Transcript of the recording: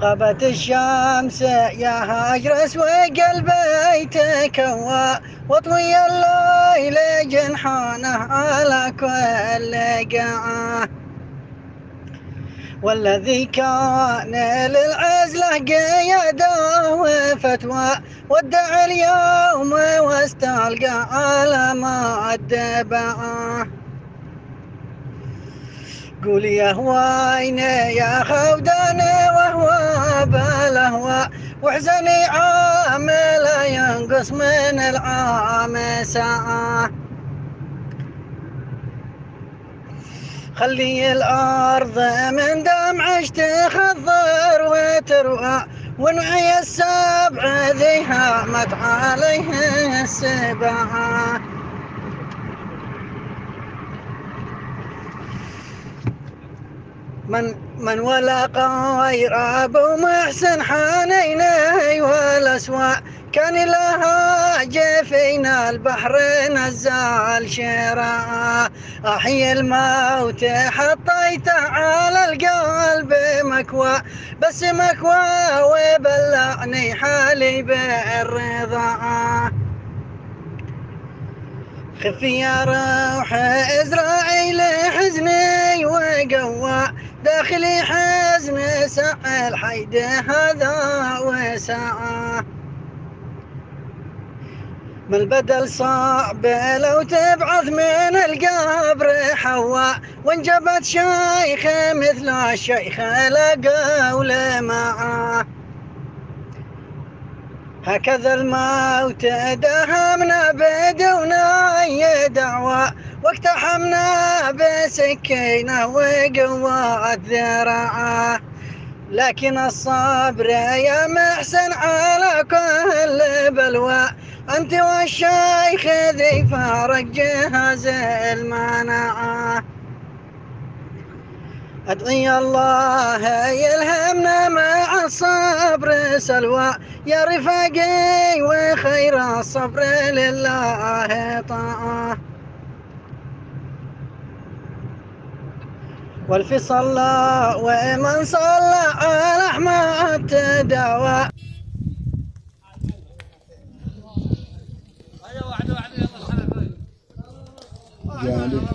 غابت الشمس يا هاجرس وقلبي تكوى واطوي الليل جنحانه على كل قاعه، والذي كان للعزله قياده وفتوى ودع اليوم واستلقى على ما اتبعه. قول يا هويني يا خوداني وهو بالهوى، واحزني عام لا ينقص من العام ساعة. خلي الأرض من دمعش تخضر وتروى، ونعي السبع ذي هامت عليه السباعة. من ولقى غير ابو محسن حنينه والاسواء، كان لها جفينا البحر نزال شراء. احيي الموت حطيته على القلب مكوى، بس مكوى وبلعني حالي بالرضا. خفي يا روح إسرائيل حزني وقوى، داخلي حزن سعى الحيد هذا وسعى. من البدل صعب لو تبعث من القبر حواء، وانجبت شيخ مثل الشيخ لا قول معه. هكذا الموت دهمنا بدون أي دعوى، واقتحمنا بسكينة وقوة الذراع. لكن الصبر يا محسن على كل بلوى، أنت والشيخ ذي فارق جهاز المناعة. أدعي الله يلهمنا مع الصبر سلوى، يا رفاقي وخير الصبر لله طاعة. والفي صلى ومن صلى على أحمد تداوى. جانب